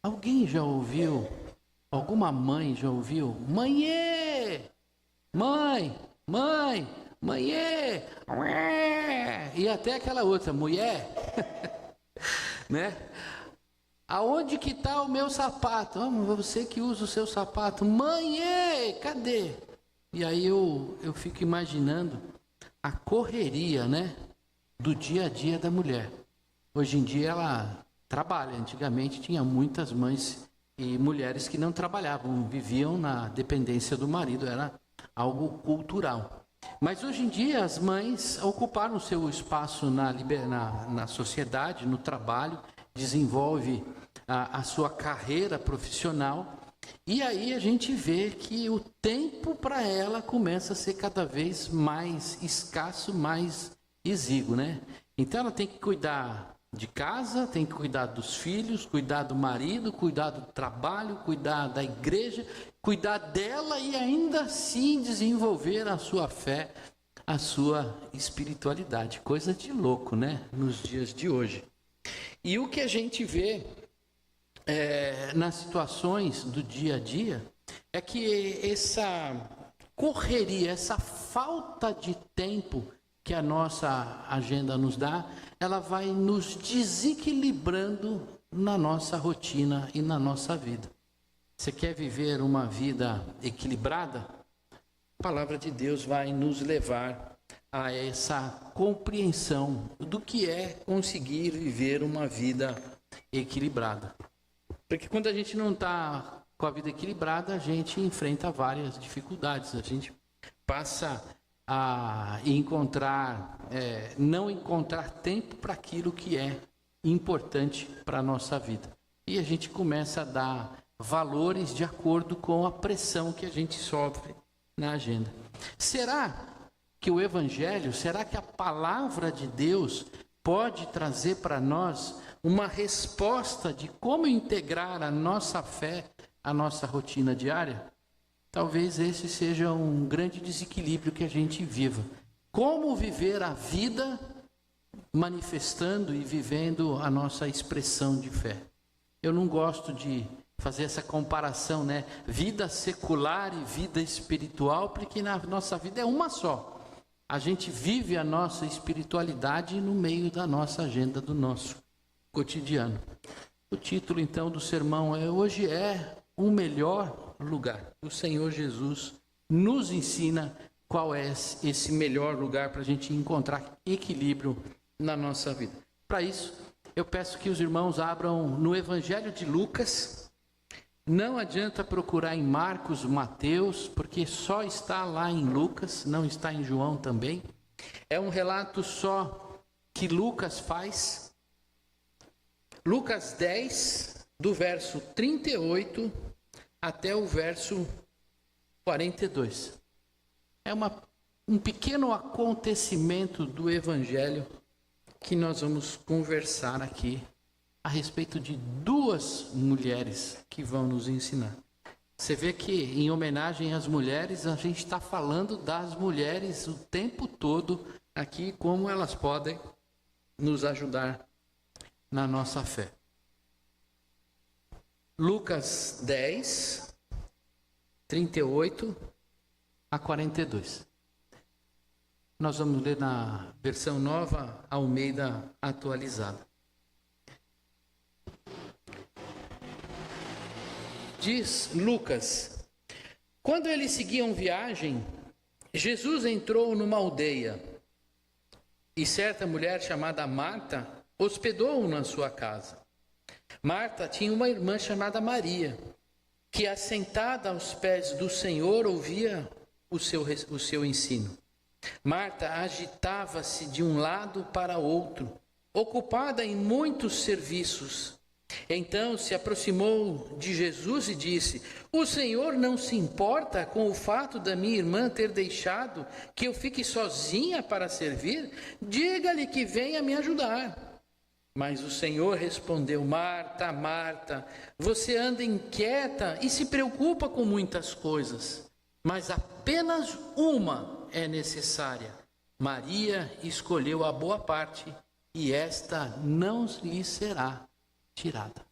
Alguém já ouviu? Alguma mãe já ouviu? Mãe, mãe, e até aquela outra mulher, né? Aonde que está o meu sapato? Você que usa o seu sapato. Mãe, cadê? E aí eu fico imaginando a correria, né? Do dia a dia da mulher. Hoje em dia ela trabalha. Antigamente tinha muitas mães e mulheres que não trabalhavam, viviam na dependência do marido, era algo cultural. Mas hoje em dia as mães ocuparam seu espaço na sociedade, no trabalho, desenvolve a sua carreira profissional, e aí a gente vê que o tempo para ela começa a ser cada vez mais escasso, mais exíguo, né? Então ela tem que cuidar de casa, tem que cuidar dos filhos, cuidar do marido, cuidar do trabalho, cuidar da igreja, cuidar dela e ainda assim desenvolver a sua fé, a sua espiritualidade. Coisa de louco, né? Nos dias de hoje. E o que a gente vê nas situações do dia a dia é que essa correria, essa falta de tempo que a nossa agenda nos dá, ela vai nos desequilibrando na nossa rotina e na nossa vida. Você quer viver uma vida equilibrada? A palavra de Deus vai nos levar a essa compreensão do que é conseguir viver uma vida equilibrada. Porque quando a gente não está com a vida equilibrada, a gente enfrenta várias dificuldades. A gente passa a não encontrar tempo para aquilo que é importante para a nossa vida. E a gente começa a dar valores de acordo com a pressão que a gente sofre na agenda. Será que o Evangelho, será que a palavra de Deus pode trazer para nós uma resposta de como integrar a nossa fé à nossa rotina diária? Talvez esse seja um grande desequilíbrio que a gente viva. Como viver a vida manifestando e vivendo a nossa expressão de fé? Eu não gosto de fazer essa comparação, né? Vida secular e vida espiritual, porque na nossa vida é uma só. A gente vive a nossa espiritualidade no meio da nossa agenda, do nosso cotidiano. O título então do sermão é: hoje é o melhor lugar. O Senhor Jesus nos ensina qual é esse melhor lugar para a gente encontrar equilíbrio na nossa vida. Para isso, eu peço que os irmãos abram no Evangelho de Lucas. Não adianta procurar em Marcos, Mateus, porque só está lá em Lucas, não está em João também. É um relato só que Lucas faz. Lucas 10, do verso 38 até o verso 42. É um pequeno acontecimento do Evangelho que nós vamos conversar aqui a respeito de duas mulheres que vão nos ensinar. Você vê que em homenagem às mulheres, a gente está falando das mulheres o tempo todo aqui, como elas podem nos ajudar na nossa fé. Lucas 10, 38 a 42. Nós vamos ler na versão nova, Almeida atualizada. Diz Lucas: quando eles seguiam viagem, Jesus entrou numa aldeia, e certa mulher chamada Marta hospedou-o na sua casa. Marta tinha uma irmã chamada Maria, que assentada aos pés do Senhor ouvia o seu ensino. Marta agitava-se de um lado para outro, ocupada em muitos serviços. Então se aproximou de Jesus e disse: o Senhor não se importa com o fato da minha irmã ter deixado que eu fique sozinha para servir? Diga-lhe que venha me ajudar. Mas o Senhor respondeu: Marta, Marta, você anda inquieta e se preocupa com muitas coisas, mas apenas uma é necessária. Maria escolheu a boa parte, e esta não lhe será tirada.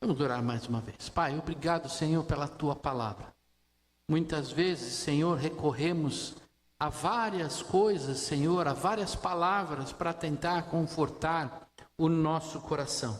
Vamos orar mais uma vez. Pai, obrigado, Senhor, pela tua palavra. Muitas vezes, Senhor, recorremos a várias coisas, Senhor, a várias palavras para tentar confortar o nosso coração.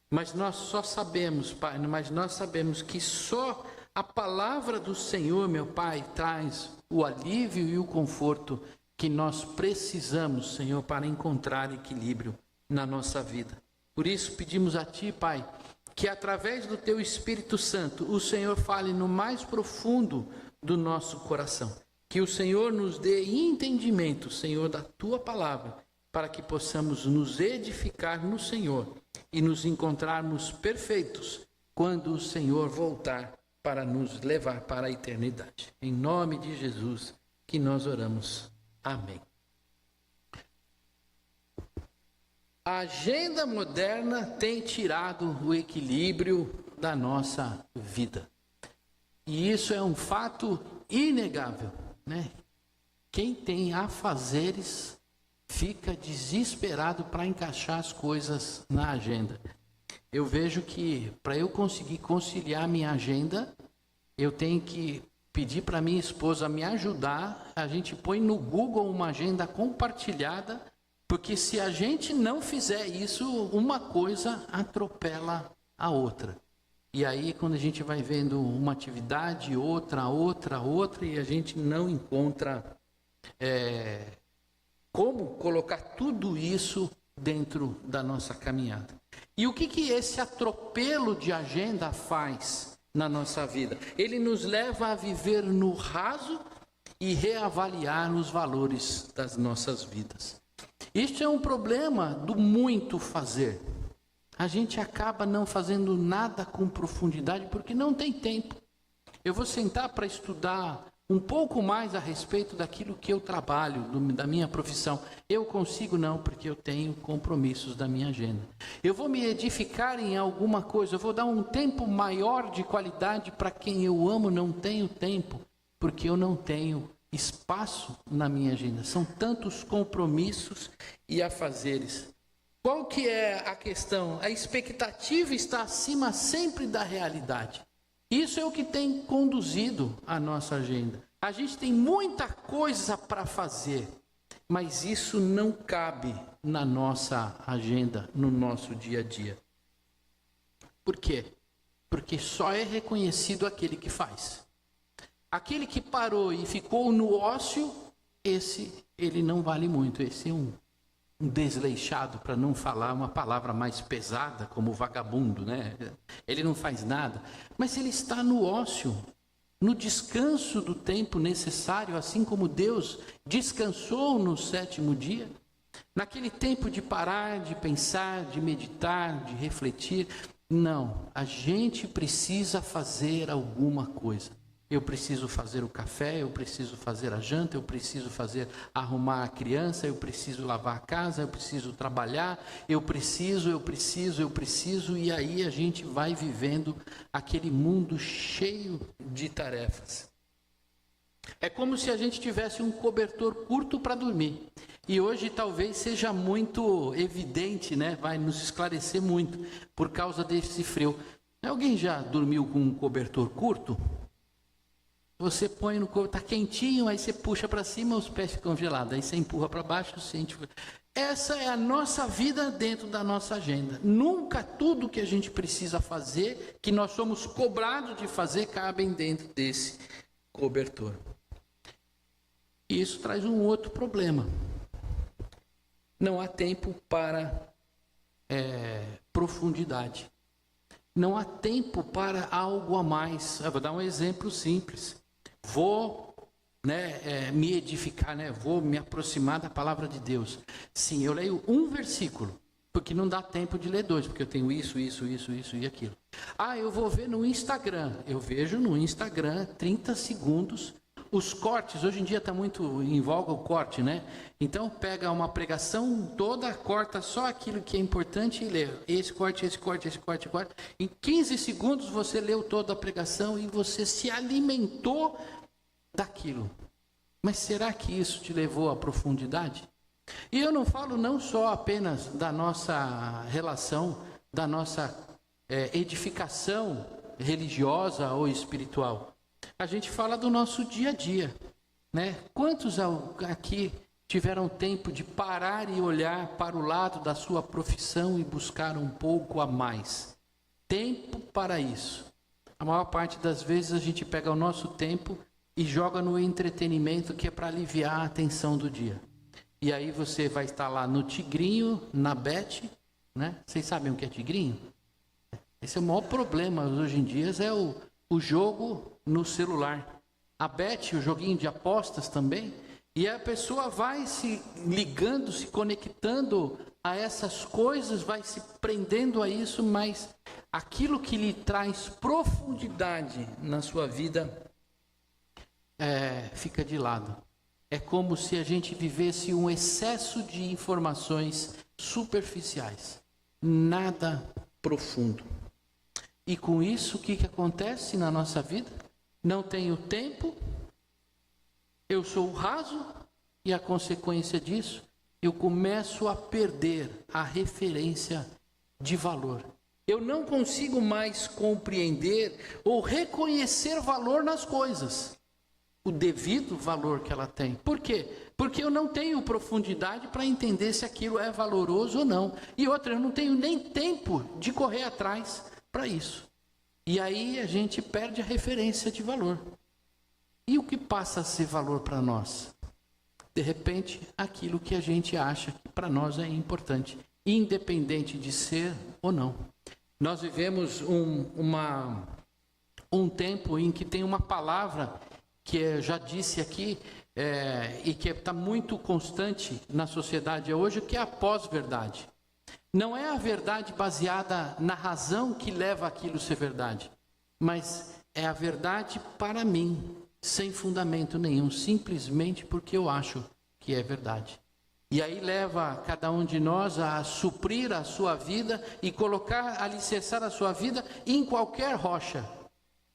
Mas nós só sabemos, Pai, mas nós sabemos que só a palavra do Senhor, meu Pai, traz o alívio e o conforto que nós precisamos, Senhor, para encontrar equilíbrio na nossa vida. Por isso pedimos a Ti, Pai, que através do Teu Espírito Santo, o Senhor fale no mais profundo do nosso coração. Que o Senhor nos dê entendimento, Senhor, da Tua palavra, para que possamos nos edificar no Senhor e nos encontrarmos perfeitos quando o Senhor voltar para nos levar para a eternidade. Em nome de Jesus que nós oramos. Amém. A agenda moderna tem tirado o equilíbrio da nossa vida. E isso é um fato inegável, né? Quem tem afazeres fica desesperado para encaixar as coisas na agenda. Eu vejo que para eu conseguir conciliar minha agenda, eu tenho que pedir para minha esposa me ajudar. A gente põe no Google uma agenda compartilhada, porque se a gente não fizer isso, uma coisa atropela a outra. E aí quando a gente vai vendo uma atividade, outra, e a gente não encontra como colocar tudo isso dentro da nossa caminhada. E o que esse atropelo de agenda faz na nossa vida? Ele nos leva a viver no raso e reavaliar os valores das nossas vidas. Este é um problema do muito fazer. A gente acaba não fazendo nada com profundidade porque não tem tempo. Eu vou sentar para estudar um pouco mais a respeito daquilo que eu trabalho, da minha profissão. Eu consigo não, porque eu tenho compromissos da minha agenda. Eu vou me edificar em alguma coisa, eu vou dar um tempo maior de qualidade para quem eu amo, não tenho tempo, porque eu não tenho espaço na minha agenda. São tantos compromissos e afazeres. Qual que é a questão? A expectativa está acima sempre da realidade. Isso é o que tem conduzido a nossa agenda. A gente tem muita coisa para fazer, mas isso não cabe na nossa agenda, no nosso dia a dia. Por quê? Porque só é reconhecido aquele que faz. Aquele que parou e ficou no ócio, ele não vale muito. Esse é um desleixado, para não falar uma palavra mais pesada, como vagabundo, né? Ele não faz nada, mas ele está no ócio, no descanso do tempo necessário, assim como Deus descansou no 7º dia, naquele tempo de parar, de pensar, de meditar, de refletir. Não, a gente precisa fazer alguma coisa. Eu preciso fazer o café, eu preciso fazer a janta, eu preciso arrumar a criança, eu preciso lavar a casa, eu preciso trabalhar, eu preciso, e aí a gente vai vivendo aquele mundo cheio de tarefas. É como se a gente tivesse um cobertor curto para dormir. E hoje talvez seja muito evidente, né? Vai nos esclarecer muito por causa desse frio. Alguém já dormiu com um cobertor curto? Você põe no corpo, está quentinho, aí você puxa para cima, os pés ficam gelados. Aí você empurra para baixo, sente. Essa é a nossa vida dentro da nossa agenda. Nunca tudo que a gente precisa fazer, que nós somos cobrados de fazer, cabem dentro desse cobertor. E isso traz um outro problema. Não há tempo para profundidade. Não há tempo para algo a mais. Eu vou dar um exemplo simples. Vou me edificar, vou me aproximar da palavra de Deus. Sim, eu leio um versículo, porque não dá tempo de ler 2, porque eu tenho isso e aquilo. Eu vou ver no Instagram. Eu vejo no Instagram 30 segundos. Os cortes, hoje em dia está muito em voga o corte, né? Então pega uma pregação toda, corta só aquilo que é importante e lê. Esse corte. Em 15 segundos você leu toda a pregação e você se alimentou daquilo. Mas será que isso te levou à profundidade? E eu não falo não só apenas da nossa relação, da nossa edificação religiosa ou espiritual. A gente fala do nosso dia a dia, né? Quantos aqui tiveram tempo de parar e olhar para o lado da sua profissão e buscar um pouco a mais? Tempo para isso. A maior parte das vezes a gente pega o nosso tempo e joga no entretenimento, que é para aliviar a tensão do dia. E aí você vai estar lá no Tigrinho, na Bet, né? Vocês sabem o que é Tigrinho? Esse é o maior problema hoje em dia, é o jogo no celular. A Bet, o joguinho de apostas também, e a pessoa vai se ligando, se conectando a essas coisas, vai se prendendo a isso, mas aquilo que lhe traz profundidade na sua vida fica de lado. É como se a gente vivesse um excesso de informações superficiais, nada profundo. E com isso, o que acontece na nossa vida? Não tenho tempo, eu sou raso, e a consequência disso, eu começo a perder a referência de valor. Eu não consigo mais compreender ou reconhecer valor nas coisas, o devido valor que ela tem. Por quê? Porque eu não tenho profundidade para entender se aquilo é valoroso ou não. E outra, eu não tenho nem tempo de correr atrás para isso. E aí a gente perde a referência de valor. E o que passa a ser valor para nós? De repente, aquilo que a gente acha que para nós é importante, independente de ser ou não. Nós vivemos um tempo em que tem uma palavra que eu já disse aqui, e que está muito constante na sociedade hoje, que é a pós-verdade. Não é a verdade baseada na razão que leva aquilo a ser verdade, mas é a verdade para mim, sem fundamento nenhum, simplesmente porque eu acho que é verdade. E aí leva cada um de nós a suprir a sua vida e colocar, alicerçar a sua vida em qualquer rocha.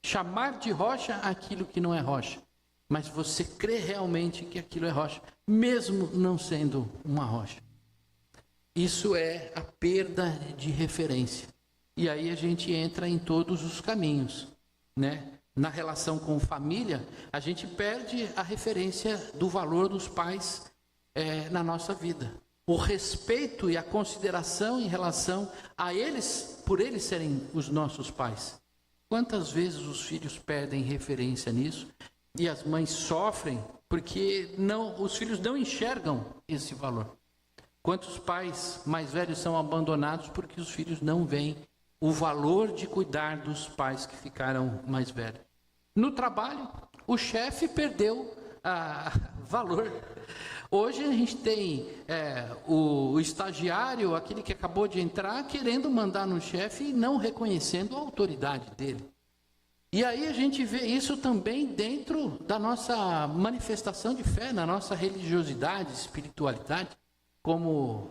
Chamar de rocha aquilo que não é rocha. Mas você crê realmente que aquilo é rocha, mesmo não sendo uma rocha. Isso é a perda de referência. E aí a gente entra em todos os caminhos, né? Na relação com família, a gente perde a referência do valor dos pais na nossa vida. O respeito e a consideração em relação a eles, por eles serem os nossos pais. Quantas vezes os filhos perdem referência nisso e as mães sofrem porque os filhos não enxergam esse valor. Quantos pais mais velhos são abandonados porque os filhos não veem o valor de cuidar dos pais que ficaram mais velhos. No trabalho, o chefe perdeu valor. Hoje a gente tem o estagiário, aquele que acabou de entrar, querendo mandar no chefe e não reconhecendo a autoridade dele. E aí a gente vê isso também dentro da nossa manifestação de fé, na nossa religiosidade, espiritualidade, como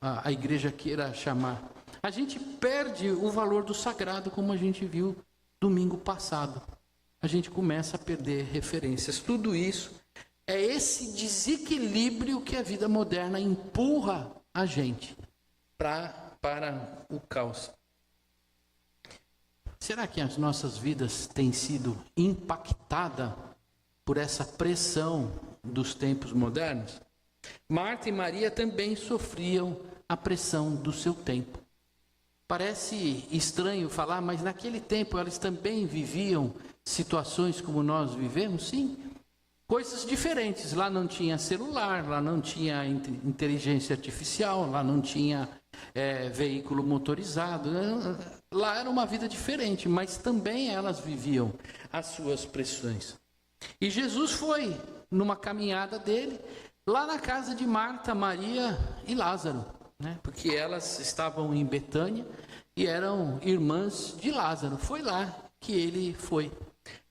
a igreja queira chamar. A gente perde o valor do sagrado, como a gente viu domingo passado. A gente começa a perder referências. Tudo isso é esse desequilíbrio que a vida moderna empurra a gente para o caos. Será que as nossas vidas têm sido impactadas por essa pressão dos tempos modernos? Marta e Maria também sofriam a pressão do seu tempo. Parece estranho falar, mas naquele tempo elas também viviam situações como nós vivemos, sim. Coisas diferentes. Lá não tinha celular, lá não tinha inteligência artificial, lá não tinha veículo motorizado. Lá era uma vida diferente, mas também elas viviam as suas pressões. E Jesus foi numa caminhada dele, lá na casa de Marta, Maria e Lázaro, né? Porque elas estavam em Betânia e eram irmãs de Lázaro. Foi lá que ele foi.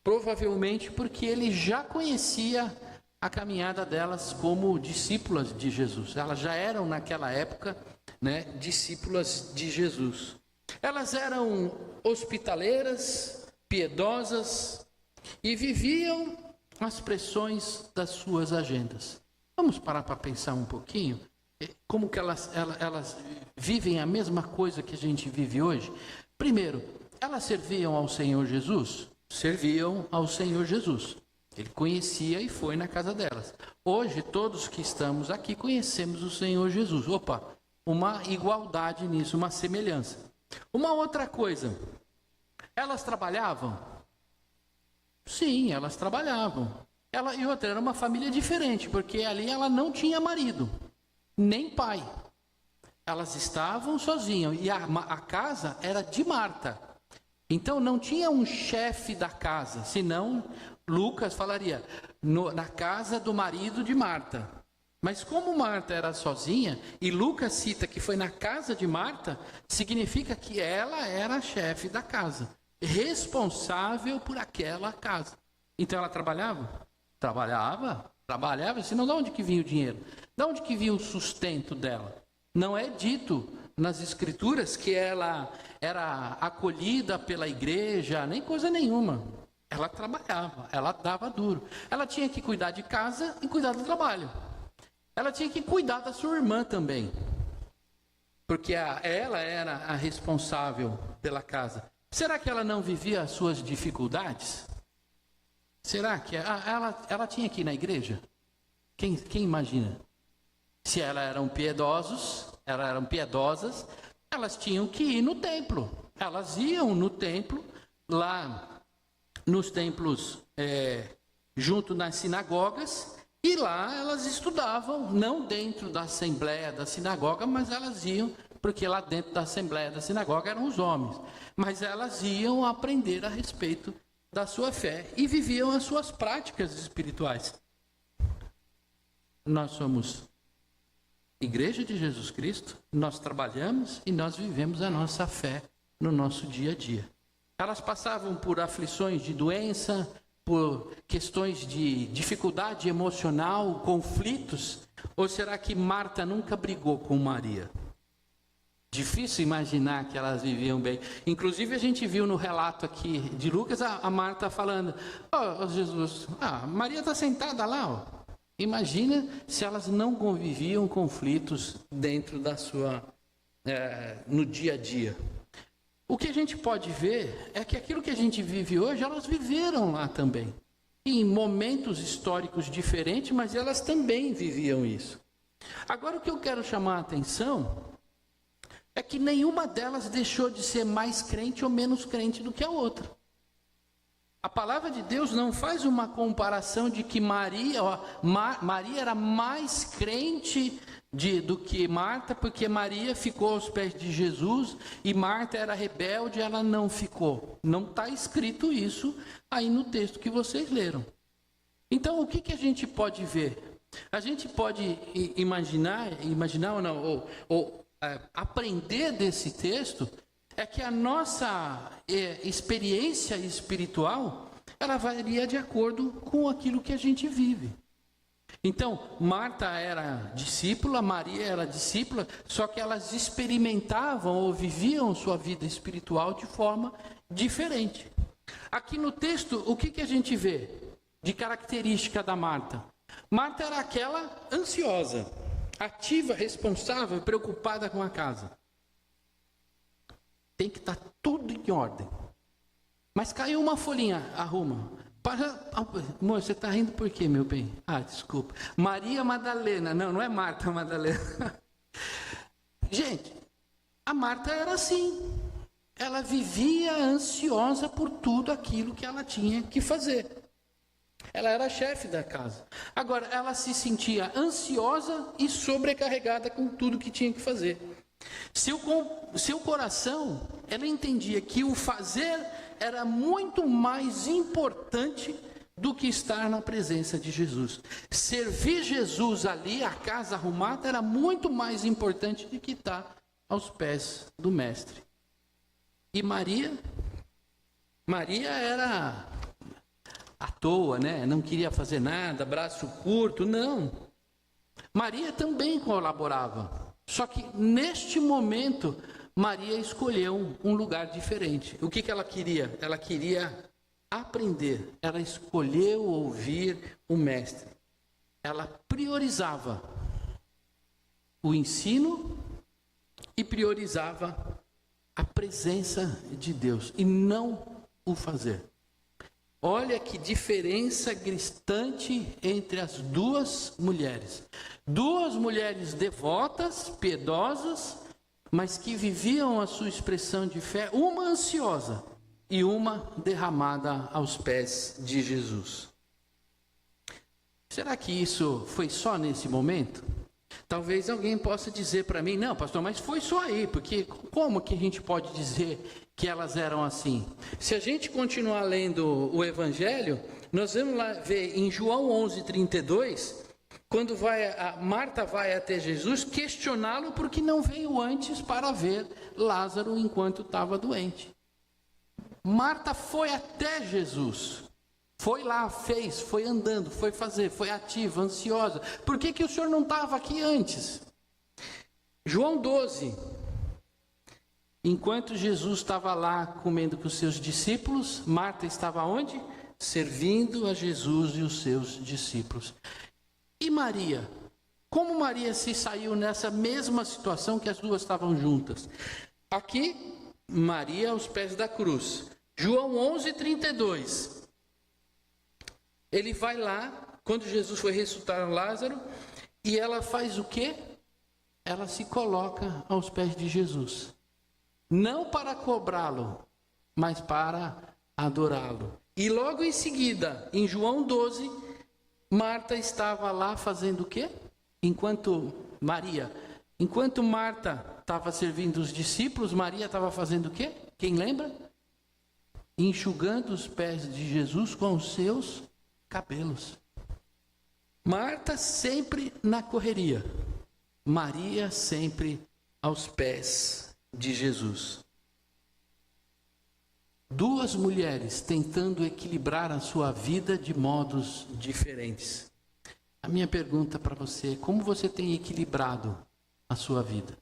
Provavelmente porque ele já conhecia a caminhada delas como discípulas de Jesus. Elas já eram naquela época, né, discípulas de Jesus. Elas eram hospitaleiras, piedosas e viviam as pressões das suas agendas. Vamos parar para pensar um pouquinho? Como que elas vivem a mesma coisa que a gente vive hoje? Primeiro, elas serviam ao Senhor Jesus? Serviam ao Senhor Jesus. Ele conhecia e foi na casa delas. Hoje, todos que estamos aqui conhecemos o Senhor Jesus. Opa, uma igualdade nisso, uma semelhança. Uma outra coisa, elas trabalhavam? Sim, elas trabalhavam. E outra, era uma família diferente, porque ali ela não tinha marido, nem pai. Elas estavam sozinhas, e a casa era de Marta. Então não tinha um chefe da casa, senão Lucas falaria, na casa do marido de Marta. Mas como Marta era sozinha, e Lucas cita que foi na casa de Marta, significa que ela era a chefe da casa, responsável por aquela casa. Então ela trabalhava? Trabalhava, senão de onde que vinha o dinheiro? De onde que vinha o sustento dela? Não é dito nas escrituras que ela era acolhida pela igreja, nem coisa nenhuma. Ela trabalhava, ela dava duro. Ela tinha que cuidar de casa e cuidar do trabalho. Ela tinha que cuidar da sua irmã também, porque ela era a responsável pela casa. Será que ela não vivia as suas dificuldades? Será que ela tinha que ir na igreja? Quem imagina? Se elas eram piedosas, elas tinham que ir no templo. Elas iam no templo, lá nos templos, junto nas sinagogas, e lá elas estudavam, não dentro da assembleia da sinagoga, mas elas iam, porque lá dentro da assembleia da sinagoga eram os homens. Mas elas iam aprender a respeito da sua fé e viviam as suas práticas espirituais. Nós somos Igreja de Jesus Cristo, nós trabalhamos e nós vivemos a nossa fé no nosso dia a dia. Elas passavam por aflições de doença, por questões de dificuldade emocional, conflitos, ou será que Marta nunca brigou com Maria? Difícil imaginar que elas viviam bem. Inclusive a gente viu no relato aqui de Lucas a Marta falando, Jesus, Maria está sentada lá, ó. Imagina se elas não conviviam conflitos dentro da sua, no dia a dia. O que a gente pode ver é que aquilo que a gente vive hoje, elas viveram lá também. Em momentos históricos diferentes, mas elas também viviam isso. Agora o que eu quero chamar a atenção é que nenhuma delas deixou de ser mais crente ou menos crente do que a outra. A palavra de Deus não faz uma comparação de que Maria era mais crente do que Marta, porque Maria ficou aos pés de Jesus e Marta era rebelde, ela não ficou. Não está escrito isso aí no texto que vocês leram. Então, o que a gente pode ver? A gente pode imaginar ou não, aprender desse texto, é que a nossa experiência espiritual, ela varia de acordo com aquilo que a gente vive. Então, Marta era discípula, Maria era discípula, só que elas experimentavam ou viviam sua vida espiritual de forma diferente. Aqui no texto, o que a gente vê de característica da Marta? Marta era aquela ansiosa, ativa, responsável, preocupada com a casa. Tem que estar tudo em ordem. Mas caiu uma folhinha, arruma. Amor, você está rindo por quê, meu bem? Desculpa. Maria Madalena. Não é Marta Madalena. Gente, a Marta era assim. Ela vivia ansiosa por tudo aquilo que ela tinha que fazer. Ela era a chefe da casa. Agora, ela se sentia ansiosa e sobrecarregada com tudo que tinha que fazer. Seu coração, ela entendia que o fazer era muito mais importante do que estar na presença de Jesus. Servir Jesus ali, a casa arrumada, era muito mais importante do que estar aos pés do mestre. E Maria era à toa, né? Não queria fazer nada, braço curto, não. Maria também colaborava. Só que neste momento, Maria escolheu um lugar diferente. O que ela queria? Ela queria aprender. Ela escolheu ouvir o mestre. Ela priorizava o ensino e priorizava a presença de Deus e não o fazer. Olha que diferença gritante entre as duas mulheres. Duas mulheres devotas, piedosas, mas que viviam a sua expressão de fé, uma ansiosa e uma derramada aos pés de Jesus. Será que isso foi só nesse momento? Talvez alguém possa dizer para mim, não, pastor, mas foi só aí, porque como que a gente pode dizer que elas eram assim? Se a gente continuar lendo o Evangelho, nós vamos lá ver em João 11:32, quando Marta vai até Jesus questioná-lo porque não veio antes para ver Lázaro enquanto estava doente. Marta foi até Jesus. Foi lá, fez, foi andando, foi fazer, foi ativa, ansiosa. Por que o senhor não estava aqui antes? João 12. Enquanto Jesus estava lá comendo com os seus discípulos, Marta estava onde? Servindo a Jesus e os seus discípulos. E Maria? Como Maria se saiu nessa mesma situação que as duas estavam juntas? Aqui, Maria aos pés da cruz. João 11:32. Ele vai lá, quando Jesus foi ressuscitar Lázaro, e ela faz o quê? Ela se coloca aos pés de Jesus. Não para cobrá-lo, mas para adorá-lo. E logo em seguida, em João 12, Marta estava lá fazendo o quê? Enquanto Marta estava servindo os discípulos, Maria estava fazendo o quê? Quem lembra? Enxugando os pés de Jesus com os seus cabelos. Marta sempre na correria, Maria sempre aos pés de Jesus. Duas mulheres tentando equilibrar a sua vida de modos diferentes. A minha pergunta para você é: como você tem equilibrado a sua vida?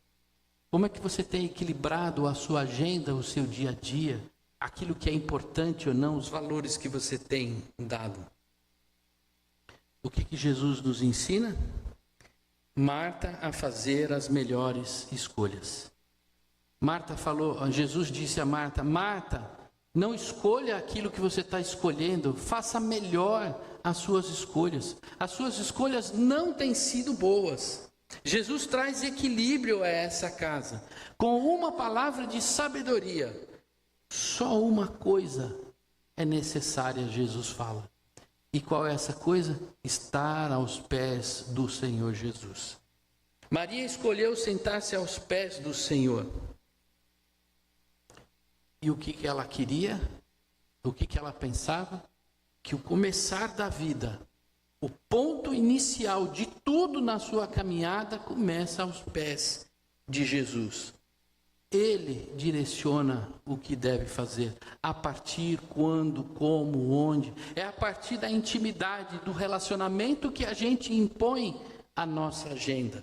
Como é que você tem equilibrado a sua agenda, o seu dia a dia, aquilo que é importante ou não, os valores que você tem dado? O que Jesus nos ensina? Marta a fazer as melhores escolhas. Jesus disse a Marta: Marta, não escolha aquilo que você está escolhendo, faça melhor as suas escolhas. As suas escolhas não têm sido boas. Jesus traz equilíbrio a essa casa, com uma palavra de sabedoria. Só uma coisa é necessária, Jesus fala. E qual é essa coisa? Estar aos pés do Senhor Jesus. Maria escolheu sentar-se aos pés do Senhor. E o que ela queria? O que ela pensava? Que o começar da vida, o ponto inicial de tudo na sua caminhada, começa aos pés de Jesus. Ele direciona o que deve fazer, a partir, quando, como, onde. É a partir da intimidade, do relacionamento que a gente impõe a nossa agenda.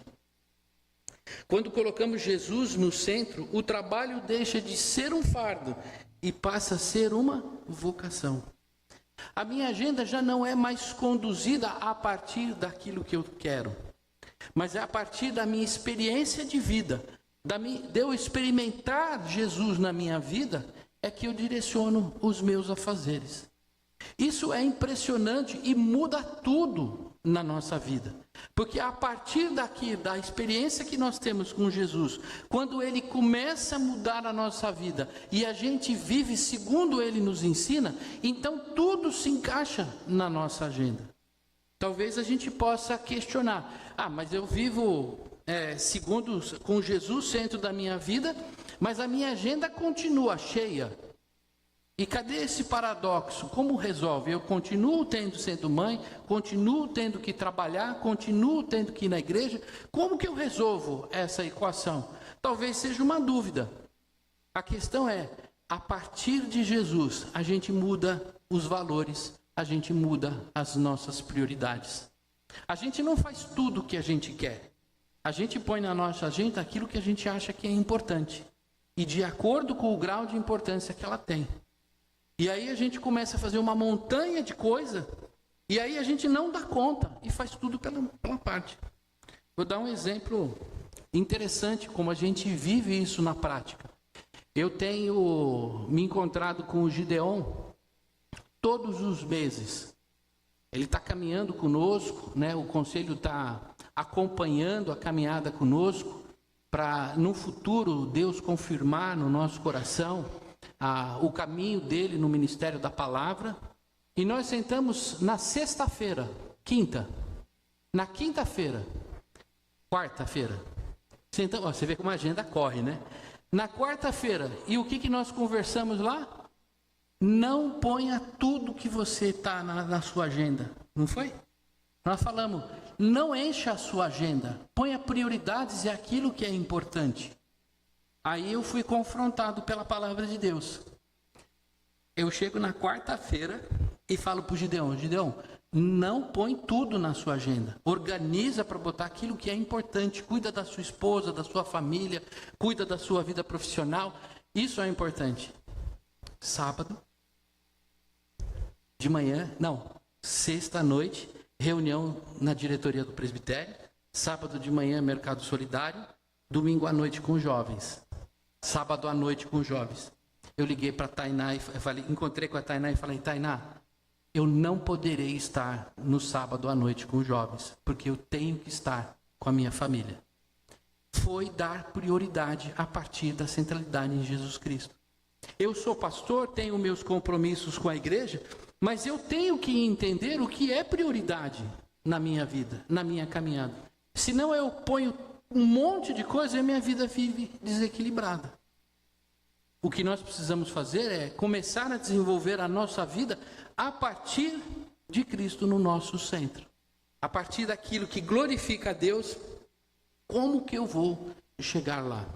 Quando colocamos Jesus no centro, o trabalho deixa de ser um fardo e passa a ser uma vocação. A minha agenda já não é mais conduzida a partir daquilo que eu quero, mas é a partir da minha experiência de vida, de eu experimentar Jesus na minha vida, é que eu direciono os meus afazeres. Isso é impressionante e muda tudo na nossa vida. Porque a partir daqui, da experiência que nós temos com Jesus, quando Ele começa a mudar a nossa vida e a gente vive segundo Ele nos ensina, então tudo se encaixa na nossa agenda. Talvez a gente possa questionar: mas eu vivo segundo com Jesus centro da minha vida, mas a minha agenda continua cheia. E cadê esse paradoxo? Como resolve? Eu continuo sendo mãe, continuo tendo que trabalhar, continuo tendo que ir na igreja. Como que eu resolvo essa equação? Talvez seja uma dúvida. A questão é, a partir de Jesus, a gente muda os valores, a gente muda as nossas prioridades. A gente não faz tudo o que a gente quer. A gente põe na nossa agenda aquilo que a gente acha que é importante. E de acordo com o grau de importância que ela tem. E aí a gente começa a fazer uma montanha de coisa, e aí a gente não dá conta, e faz tudo pela parte. Vou dar um exemplo interessante, como a gente vive isso na prática. Eu tenho me encontrado com o Gideon todos os meses. Ele está caminhando conosco, né? O conselho está acompanhando a caminhada conosco, para no futuro Deus confirmar no nosso coração o caminho dele no ministério da palavra. E nós sentamos na sexta-feira, na quinta-feira, quarta-feira, sentamos, você vê como a agenda corre, né? Na quarta-feira, e o que nós conversamos lá? Não ponha tudo que você está na sua agenda, não foi? Nós falamos, não encha a sua agenda, ponha prioridades e aquilo que é importante. Aí eu fui confrontado pela palavra de Deus. Eu chego na quarta-feira e falo para o Gideon, não põe tudo na sua agenda. Organiza para botar aquilo que é importante. Cuida da sua esposa, da sua família, cuida da sua vida profissional. Isso é importante. Sábado, de manhã, sexta à noite, reunião na diretoria do presbitério. Sábado de manhã, mercado solidário. Domingo à noite com jovens. Sábado à noite com jovens. Eu liguei para a Tainá e encontrei com a Tainá e falei, Tainá, eu não poderei estar no sábado à noite com os jovens, porque eu tenho que estar com a minha família. Foi dar prioridade a partir da centralidade em Jesus Cristo. Eu sou pastor, tenho meus compromissos com a igreja, mas eu tenho que entender o que é prioridade na minha vida, na minha caminhada. Senão eu ponho um monte de coisa e a minha vida vive desequilibrada. O que nós precisamos fazer é começar a desenvolver a nossa vida a partir de Cristo no nosso centro. A partir daquilo que glorifica a Deus, como que eu vou chegar lá?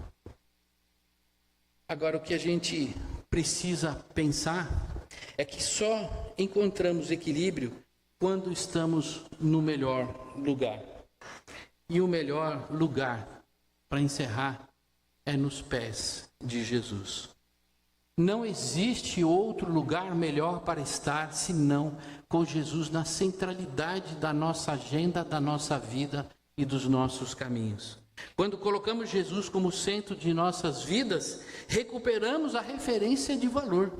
Agora, o que a gente precisa pensar é que só encontramos equilíbrio quando estamos no melhor lugar. E o melhor lugar, para encerrar, é nos pés de Jesus. Não existe outro lugar melhor para estar senão com Jesus na centralidade da nossa agenda, da nossa vida e dos nossos caminhos. Quando colocamos Jesus como centro de nossas vidas, recuperamos a referência de valor.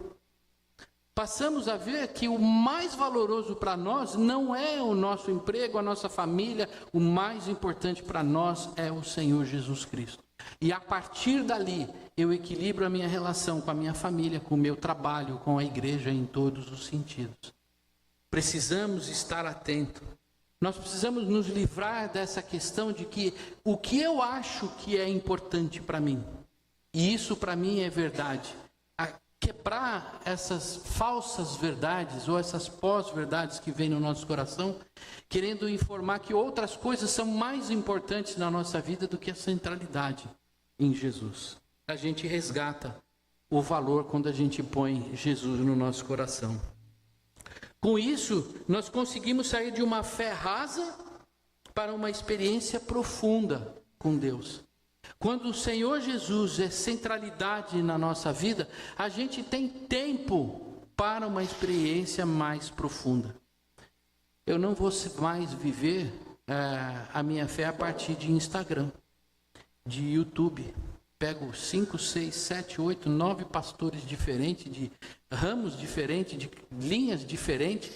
Passamos a ver que o mais valoroso para nós não é o nosso emprego, a nossa família, o mais importante para nós é o Senhor Jesus Cristo. E a partir dali, eu equilibro a minha relação com a minha família, com o meu trabalho, com a igreja em todos os sentidos. Precisamos estar atentos. Nós precisamos nos livrar dessa questão de que o que eu acho que é importante para mim, e isso para mim é verdade. Quebrar essas falsas verdades ou essas pós-verdades que vêm no nosso coração, querendo informar que outras coisas são mais importantes na nossa vida do que a centralidade em Jesus. A gente resgata o valor quando a gente põe Jesus no nosso coração. Com isso, nós conseguimos sair de uma fé rasa para uma experiência profunda com Deus. Quando o Senhor Jesus é centralidade na nossa vida, a gente tem tempo para uma experiência mais profunda. Eu não vou mais viver a minha fé a partir de Instagram, de YouTube. Pego 5, 6, 7, 8, 9 pastores diferentes, de ramos diferentes, de linhas diferentes,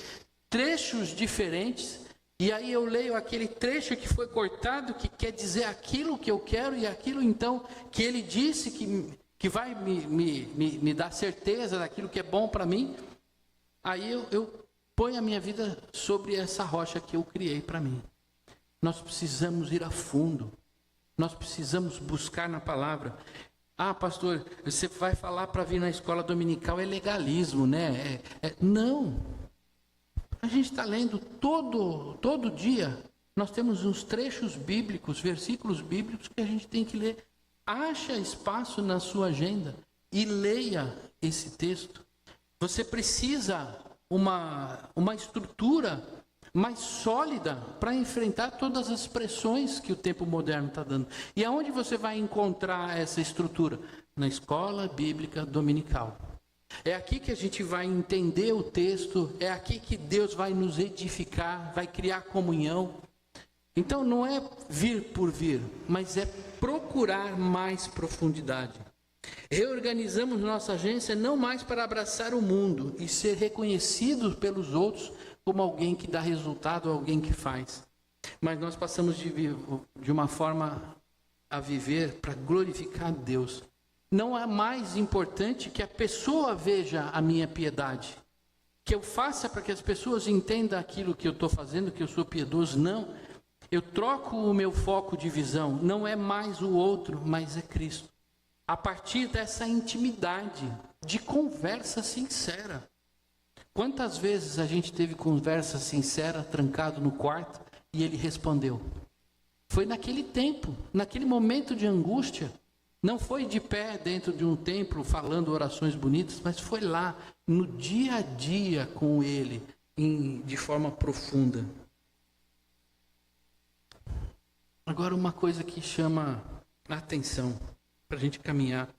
trechos diferentes. E aí eu leio aquele trecho que foi cortado, que quer dizer aquilo que eu quero e aquilo então que ele disse que vai me dar certeza daquilo que é bom para mim. Aí eu ponho a minha vida sobre essa rocha que eu criei para mim. Nós precisamos ir a fundo. Nós precisamos buscar na palavra. Ah, pastor, você vai falar para vir na escola dominical, é legalismo, né? Não. A gente está lendo todo dia, nós temos uns trechos bíblicos, versículos bíblicos que a gente tem que ler. Acha espaço na sua agenda e leia esse texto. Você precisa uma estrutura mais sólida para enfrentar todas as pressões que o tempo moderno está dando. E aonde você vai encontrar essa estrutura? Na escola bíblica dominical. É aqui que a gente vai entender o texto, é aqui que Deus vai nos edificar, vai criar comunhão. Então não é vir por vir, mas é procurar mais profundidade. Reorganizamos nossa agência não mais para abraçar o mundo e ser reconhecido pelos outros como alguém que dá resultado, alguém que faz. Mas nós passamos de uma forma a viver para glorificar Deus. Não é mais importante que a pessoa veja a minha piedade, que eu faça para que as pessoas entendam aquilo que eu estou fazendo, que eu sou piedoso. Não, eu troco o meu foco de visão. Não é mais o outro, mas é Cristo. A partir dessa intimidade, de conversa sincera. Quantas vezes a gente teve conversa sincera, trancado no quarto, e ele respondeu? Foi naquele tempo, naquele momento de angústia. Não foi de pé dentro de um templo falando orações bonitas, mas foi lá, no dia a dia com ele, de forma profunda. Agora uma coisa que chama a atenção, para a gente caminhar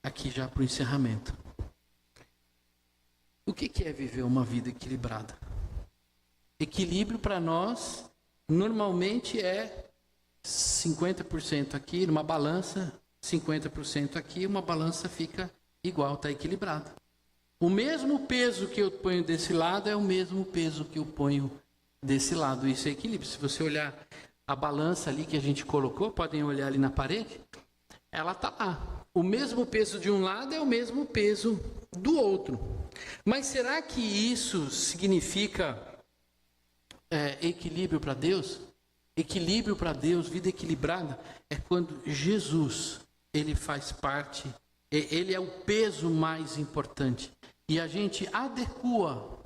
aqui já para o encerramento. O que é viver uma vida equilibrada? Equilíbrio para nós, normalmente é 50% aqui numa balança, 50% aqui, uma balança fica igual, está equilibrada. O mesmo peso que eu ponho desse lado é o mesmo peso que eu ponho desse lado. Isso é equilíbrio. Se você olhar a balança ali que a gente colocou, podem olhar ali na parede, ela está lá. O mesmo peso de um lado é o mesmo peso do outro. Mas será que isso significa equilíbrio para Deus? Equilíbrio para Deus, vida equilibrada, é quando Jesus, ele faz parte, ele é o peso mais importante. E a gente adequa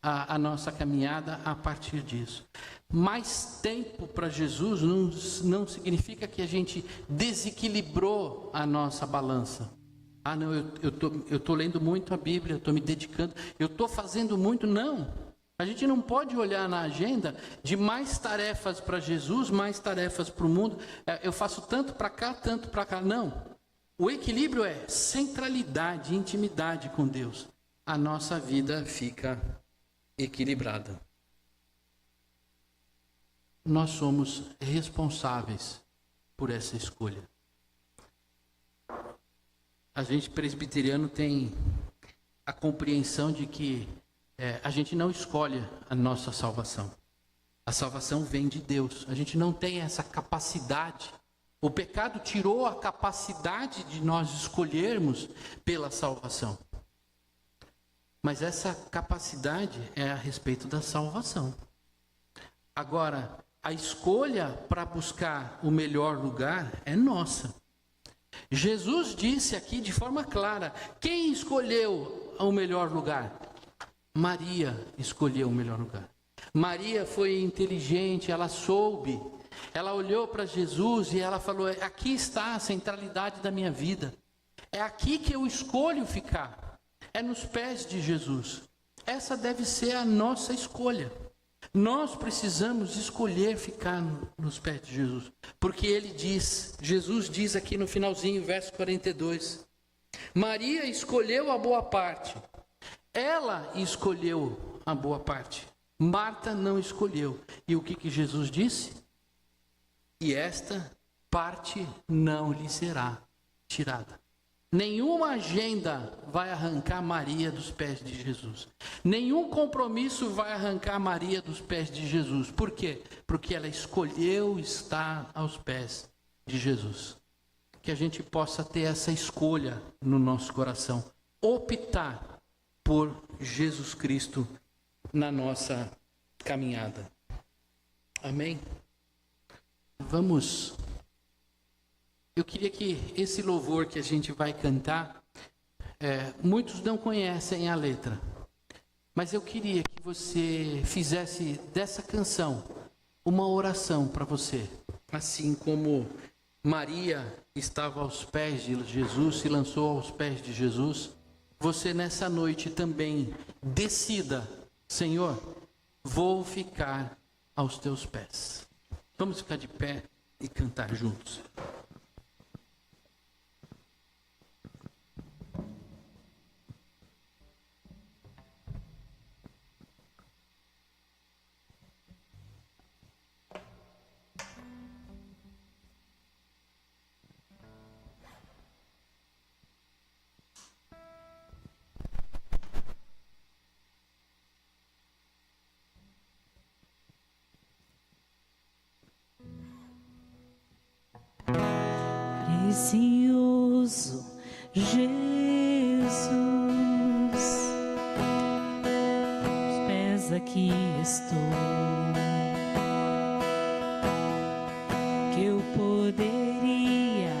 a nossa caminhada a partir disso. Mais tempo para Jesus não significa que a gente desequilibrou a nossa balança. Ah, não, eu tô lendo muito a Bíblia, eu estou me dedicando, eu estou fazendo muito. Não. A gente não pode olhar na agenda de mais tarefas para Jesus, mais tarefas para o mundo. Eu faço tanto para cá, tanto para cá. Não. O equilíbrio é centralidade, intimidade com Deus. A nossa vida fica equilibrada. Nós somos responsáveis por essa escolha. A gente presbiteriano tem a compreensão de que a gente não escolhe a nossa salvação. A salvação vem de Deus. A gente não tem essa capacidade. O pecado tirou a capacidade de nós escolhermos pela salvação. Mas essa capacidade é a respeito da salvação. Agora, a escolha para buscar o melhor lugar é nossa. Jesus disse aqui de forma clara: quem escolheu o melhor lugar? Maria escolheu o melhor lugar. Maria foi inteligente, ela soube. Ela olhou para Jesus e ela falou: aqui está a centralidade da minha vida. É aqui que eu escolho ficar. É nos pés de Jesus. Essa deve ser a nossa escolha. Nós precisamos escolher ficar nos pés de Jesus. Porque ele diz, Jesus diz aqui no finalzinho, verso 42. Maria escolheu a boa parte. Ela escolheu a boa parte. Marta não escolheu. E o que Jesus disse? E esta parte não lhe será tirada. Nenhuma agenda vai arrancar Maria dos pés de Jesus. Nenhum compromisso vai arrancar Maria dos pés de Jesus. Por quê? Porque ela escolheu estar aos pés de Jesus. Que a gente possa ter essa escolha no nosso coração. Optar por Jesus Cristo na nossa caminhada. Amém? Vamos. Eu queria que esse louvor que a gente vai cantar, muitos não conhecem a letra, mas eu queria que você fizesse dessa canção uma oração para você. Assim como Maria estava aos pés de Jesus, se lançou aos pés de Jesus, você nessa noite também decida: Senhor, vou ficar aos teus pés. Vamos ficar de pé e cantar juntos. precioso Jesus, aos pés aqui estou, que eu poderia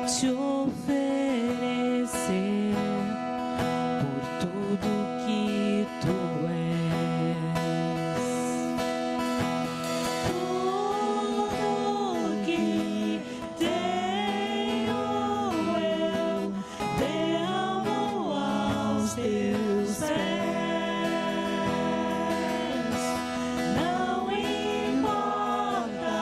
te oferecer por tudo que tu és. Tudo que tenho eu derramo aos teus pés. Não importa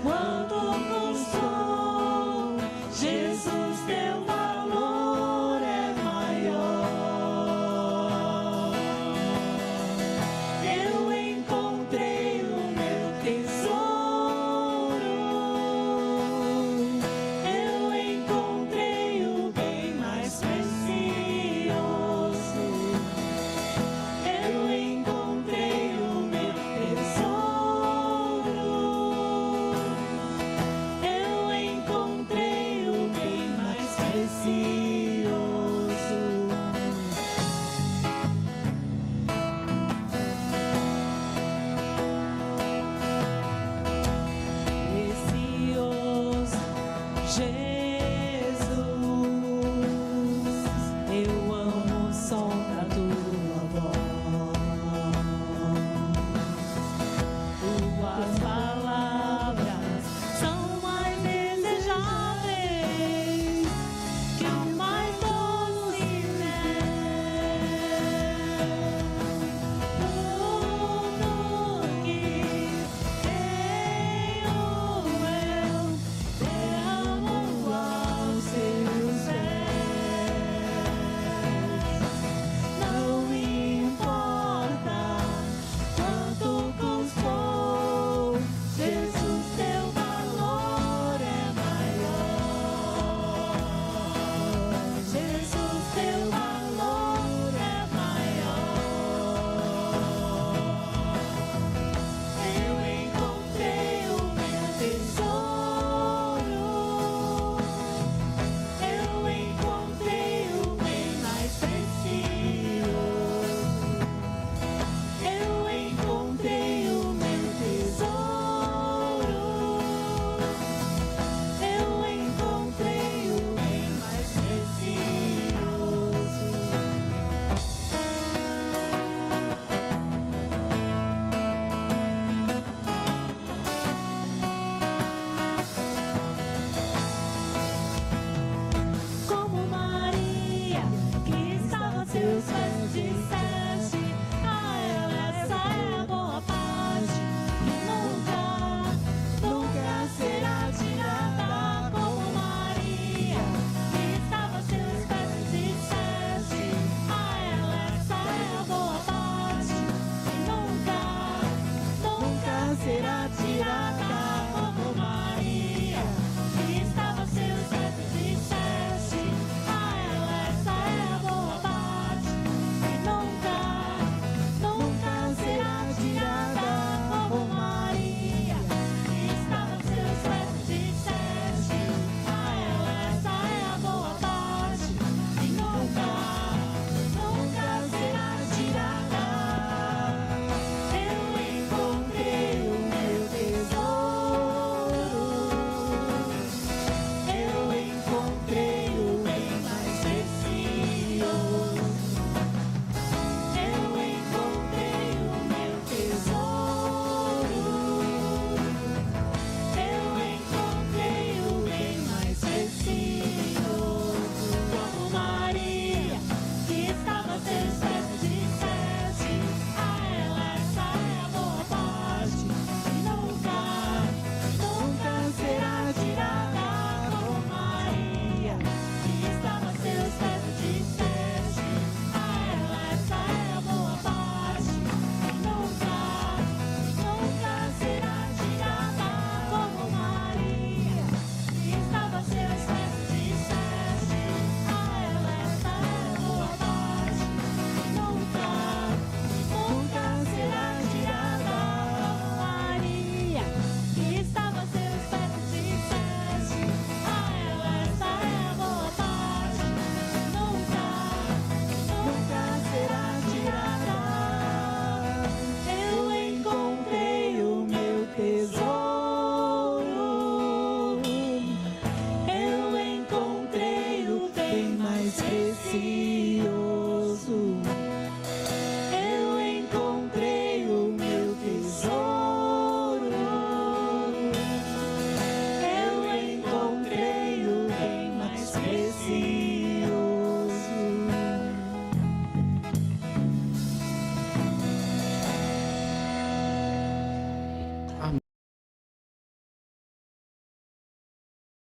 quanto custou, Jesus, teu valor é maior. Eu encontrei o meu tesouro, eu encontrei o bem mais precioso, eu encontrei o meu tesouro, eu encontrei o bem mais precioso. Precioso Jesus.